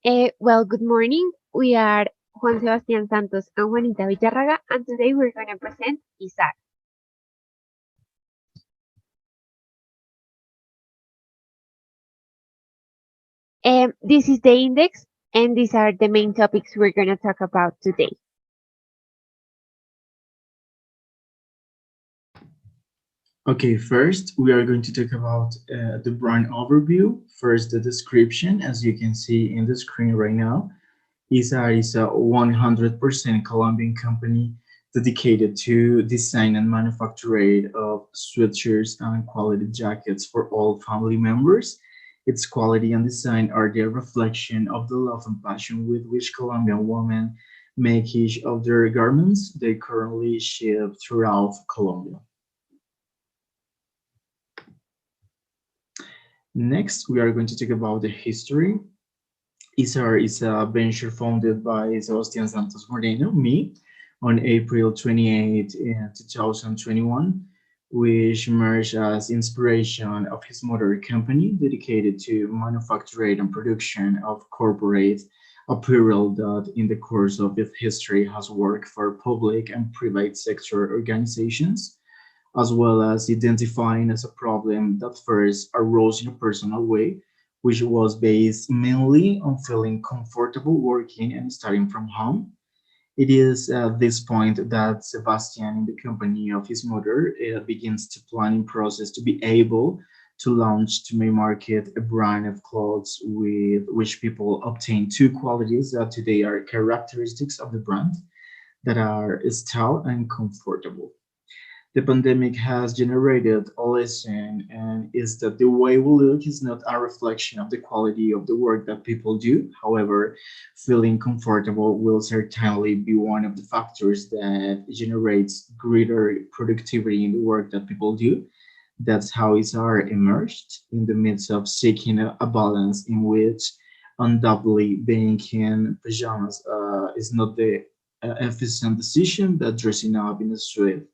Well, good morning. We are Juan Sebastián Santos and Juanita Villarraga, and today we're going to present Issar. This is the index, and these are the main topics we're going to talk about today. Okay, first we are going to talk about the brand overview. First, the description, as you can see in the screen right now. Issar is a 100% Colombian company dedicated to design and manufacture of sweatshirts and quality jackets for all family members. Its quality and design are the reflection of the love and passion with which Colombian women make each of their garments. They currently ship throughout Colombia. Next, we are going to talk about the history. Issar is a venture founded by Sebastian Santos Moreno, me, on April 28, 2021, which emerged as inspiration of his mother company dedicated to manufacture and production of corporate apparel that in the course of its history has worked for public and private sector organizations as well as identifying as a problem that first arose in a personal way, which was based mainly on feeling comfortable working and studying from home. It is at this point that Sebastian, in the company of his mother, begins to planning process to be able to launch to may market a brand of clothes with which people obtain two qualities that today are characteristics of the brand that are style and comfortable. The pandemic has generated a lesson, and is that the way we look is not a reflection of the quality of the work that people do. However, feeling comfortable will certainly be one of the factors that generates greater productivity in the work that people do. That's how ISAR emerged in the midst of seeking a balance in which undoubtedly being in pajamas is not the efficient decision, but dressing up in a suit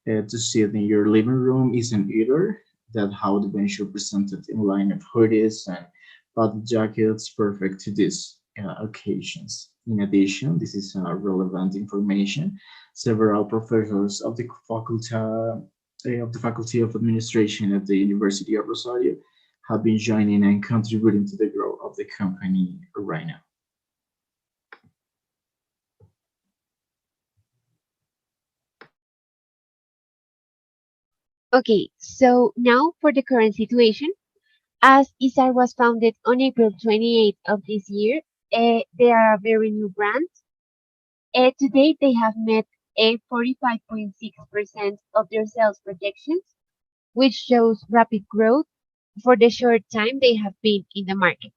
to sit in your living room isn't either. That how the venture presented in line of hoodies and button jackets perfect to these occasions. In addition, this is relevant information. Several professors of the Faculty of Administration at the University of Rosario have been joining and contributing to the growth of the company right now. Okay, so now for the current situation. As Issar was founded on April 28th of this year, they are a very new brand. To date, they have met a 45.6% of their sales projections, which shows rapid growth for the short time they have been in the market.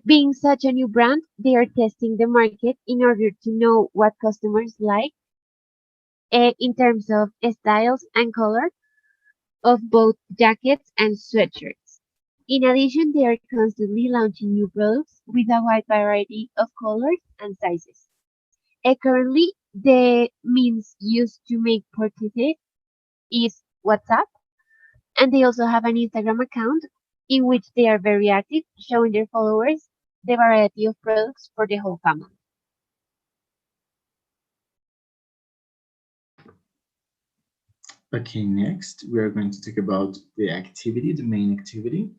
Being such a new brand, they are testing the market in order to know what customers like in terms of styles and color of both jackets and sweatshirts. In addition, they are constantly launching new products with a wide variety of colors and sizes. Currently, the means used to make purchases is WhatsApp, and they also have an Instagram account in which they are very active, showing their followers the variety of products for the whole family. Okay, next we are going to talk about the activity, the main activity.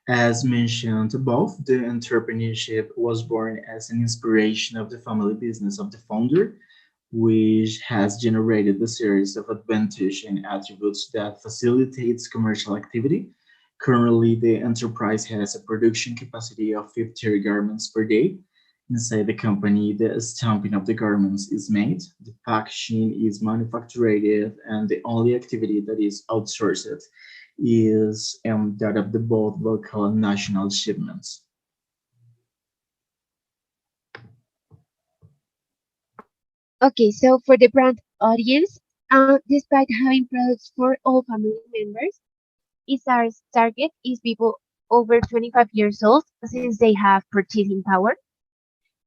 As mentioned above, the entrepreneurship was born as an inspiration of the family business of the founder, which has generated a series of advantages and attributes that facilitates commercial activity. Currently, the enterprise has a production capacity of 50 garments per day. Inside the company, the stamping of the garments is made, the packaging is manufactured, and the only activity that is outsourced is that of the both local and national shipments. Okay, so for the brand audience, despite having products for all family members, Isar's target is people over 25 years old since they have purchasing power.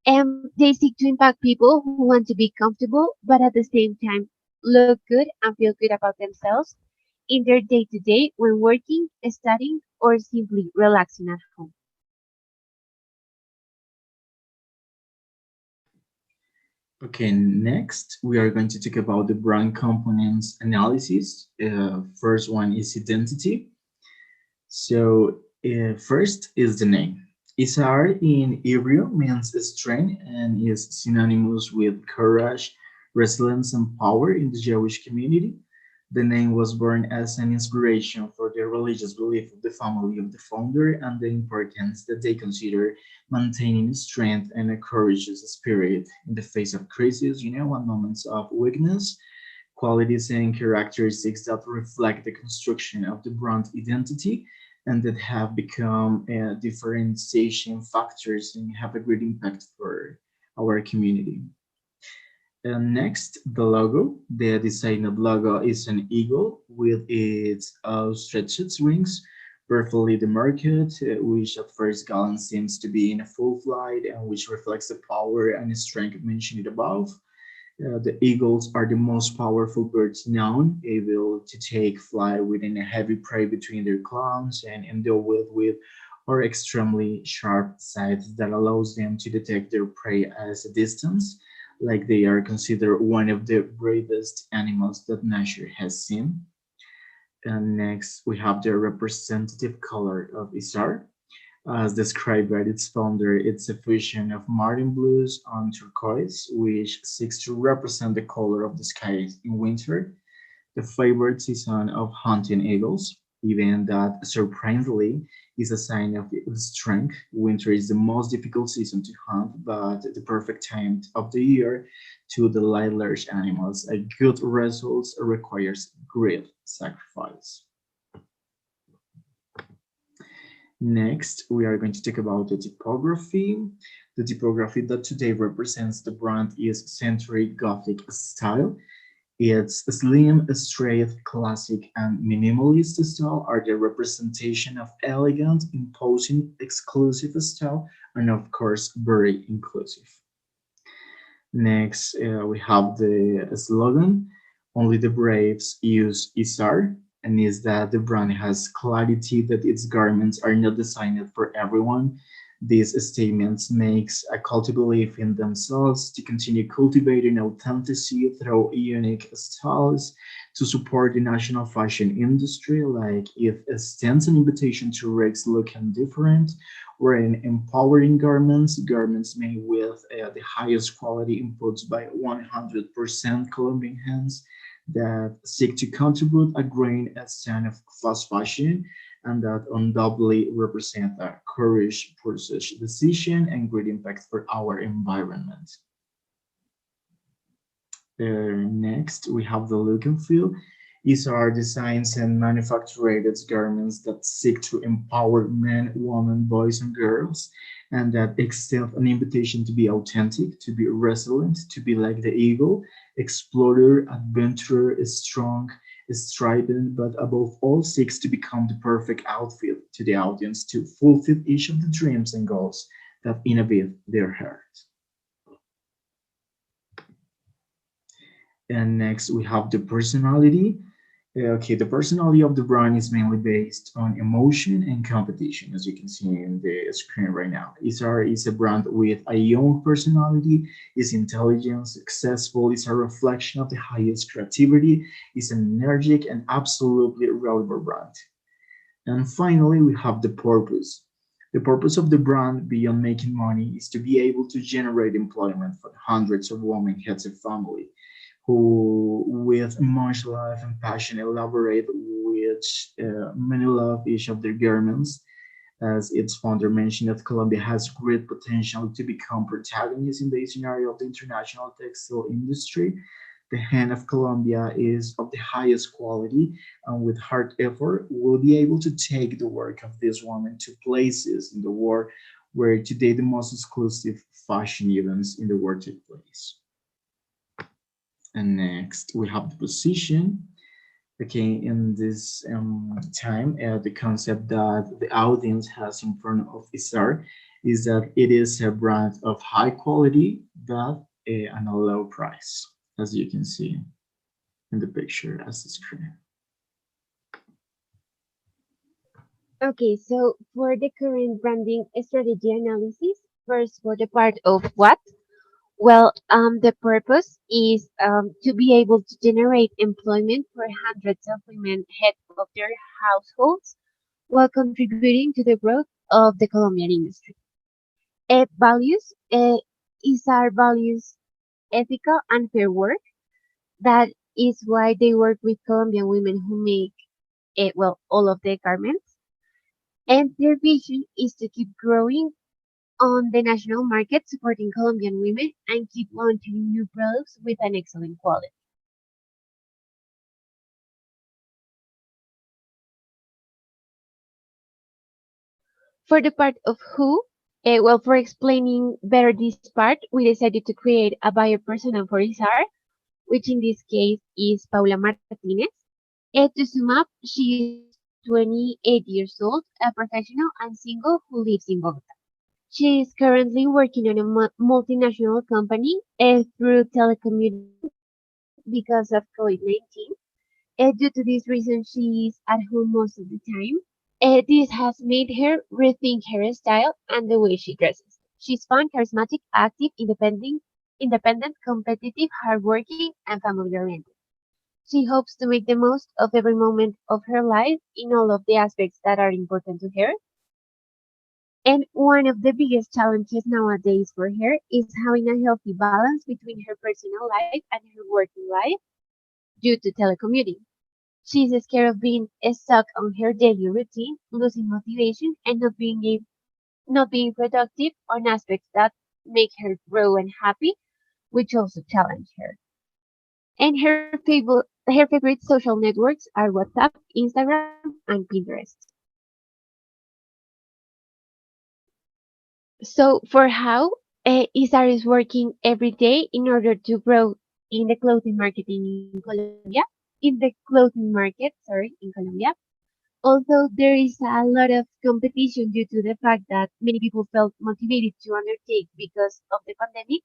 And they seek to impact people who want to be comfortable, but at the same time look good and feel good about themselves in their day to day when working, studying, or simply relaxing at home. Okay, next we are going to talk about the brand components analysis. First one is identity. So first is the name. Issar in Hebrew means strength and is synonymous with courage, resilience, and power in the Jewish community. The name was born as an inspiration for the religious belief of the family of the founder and the importance that they consider maintaining strength and a courageous spirit in the face of crisis, and moments of weakness, qualities and characteristics that reflect the construction of the brand identity and that have become differentiation factors and have a great impact for our community. And next, the logo. The designed logo is an eagle with its outstretched wings, perfectly demarked, which at first glance seems to be in a full flight and which reflects the power and strength mentioned above. The eagles are the most powerful birds known, able to take flight within a heavy prey between their claws and endowed with or extremely sharp sights that allows them to detect their prey at a distance, like they are considered one of the bravest animals that nature has seen. And next, we have the representative color of Isar. As described by its founder, it's a fusion of marine blues and turquoise, which seeks to represent the color of the sky in winter, the favorite season of hunting eagles. Even that, surprisingly, is a sign of strength. Winter is the most difficult season to hunt, but the perfect time of the year to delight large animals. A good result requires great sacrifice. Next, we are going to talk about the typography. The typography that today represents the brand is Century Gothic style. Its slim, straight, classic, and minimalist style are the representation of elegant, imposing, exclusive style, and of course, very inclusive. Next, we have the slogan, only the Braves use Issar, and is that the brand has clarity that its garments are not designed for everyone. These statements makes a call to believe in themselves, to continue cultivating authenticity through unique styles, to support the national fashion industry, like it extends an invitation to Rex looking different, wearing empowering garments, garments made with the highest quality inputs by 100% Colombian hands that seek to contribute a grain essence of fast fashion and that undoubtedly represent a courage, pursuit, decision, and great impact for our environment. Next, we have the look and feel. These are designs and manufactured garments that seek to empower men, women, boys, and girls, and that extend an invitation to be authentic, to be resilient, to be like the eagle, explorer, adventurer, strong, strident, but above all seeks to become the perfect outfit to the audience to fulfill each of the dreams and goals that inhabit their heart. And next we have the personality. Okay, the personality of the brand is mainly based on emotion and competition, as you can see in the screen right now. Isar is a brand with a young personality, is intelligent, successful, is a reflection of the highest creativity, is an energetic and absolutely relevant brand. And finally, we have the purpose. The purpose of the brand, beyond making money, is to be able to generate employment for hundreds of women heads of family who, with much love and passion, elaborate which many love each of their garments. As its founder mentioned, that Colombia has great potential to become protagonist in the scenario of the international textile industry. The hand of Colombia is of the highest quality, and with hard effort, will be able to take the work of this woman to places in the world where today the most exclusive fashion events in the world take place. And next, we have the position. Okay, in this time, the concept that the audience has in front of Isar is that it is a brand of high quality but at a low price, as you can see in the picture as the screen. Okay, so for the current branding strategy analysis, first for the part of what? The purpose is to be able to generate employment for hundreds of women head of their households while contributing to the growth of the Colombian industry. Values is our values ethical and fair work. That is why they work with Colombian women who make all of the garments. And their vision is to keep growing on the national market, supporting Colombian women and keep launching new products with an excellent quality. For the part of who, for explaining better this part, we decided to create a bio persona for Isar, which in this case is Paula Martinez. To sum up, she is 28 years old, a professional and single who lives in Bogotá. She is currently working on a multinational company through telecommuting because of COVID-19. Due to this reason, she is at home most of the time. This has made her rethink her style and the way she dresses. She's fun, charismatic, active, independent, competitive, hardworking, and family oriented. She hopes to make the most of every moment of her life in all of the aspects that are important to her. And one of the biggest challenges nowadays for her is having a healthy balance between her personal life and her working life due to telecommuting. She's scared of being stuck on her daily routine, losing motivation, and not being productive on aspects that make her grow and happy, which also challenge her. And her favorite social networks are WhatsApp, Instagram, and Pinterest. So for how Isar is working every day in order to grow in the clothing marketing in Colombia, in the clothing market, sorry, in Colombia. Although there is a lot of competition due to the fact that many people felt motivated to undertake because of the pandemic,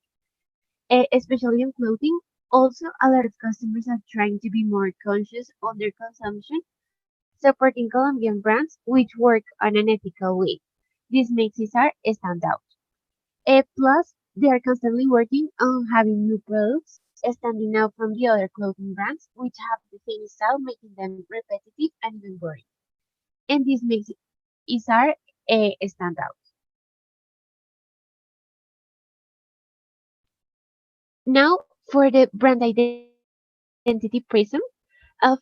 especially in clothing. Also, a lot of customers are trying to be more conscious on their consumption, supporting Colombian brands which work on an ethical way. This makes Cesar stand out. Plus, they are constantly working on having new products standing out from the other clothing brands which have the same style, making them repetitive and even boring. And this makes Isar stand out. Now, for the brand identity prism,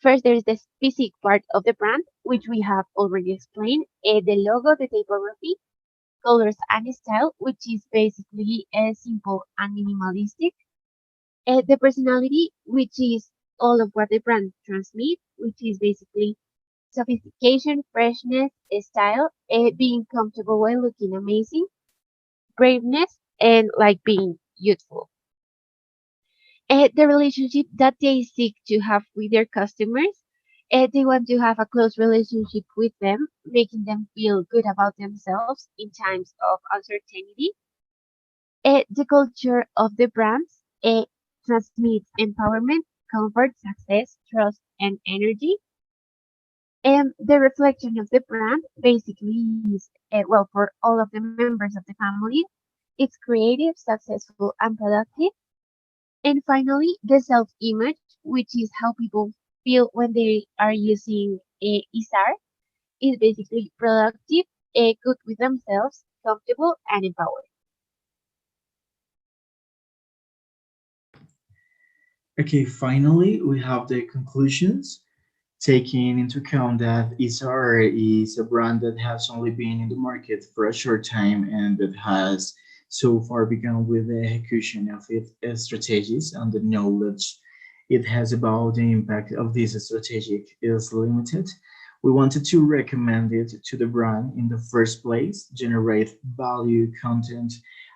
first there is the physique part of the brand, which we have already explained, the logo, the typography, colors, and style, which is basically simple and minimalistic. The personality, which is all of what the brand transmits, which is basically sophistication, freshness, style, being comfortable while looking amazing, braveness, and like being youthful. The relationship that they seek to have with their customers. They want to have a close relationship with them, making them feel good about themselves in times of uncertainty. The culture of the brands transmits empowerment, comfort, success, trust, and energy. And the reflection of the brand basically is, for all of the members of the family, it's creative, successful, and productive. And finally, the self-image, which is how people feel when they are using ISAR, is basically productive, good with themselves, comfortable, and empowered. Okay, finally, we have the conclusions. Taking into account that Issar is a brand that has only been in the market for a short time and that has so far begun with the execution of its strategies and the knowledge it has about the impact of this strategic is limited. We wanted to recommend it to the brand in the first place, generate value content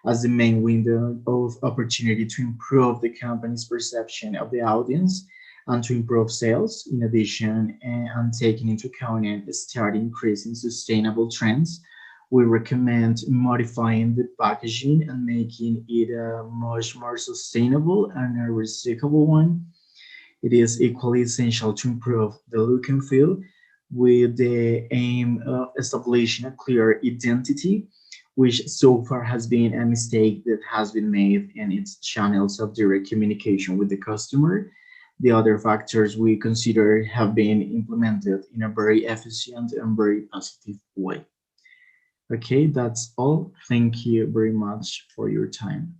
as the main window of opportunity to improve the company's perception of the audience and to improve sales. In addition, and taking into account and start increasing sustainable trends, we recommend modifying the packaging and making it a much more sustainable and a recyclable one. It is equally essential to improve the look and feel with the aim of establishing a clear identity which so far has been a mistake that has been made in its channels of direct communication with the customer. The other factors we consider have been implemented in a very efficient and very positive way. Okay, that's all. Thank you very much for your time.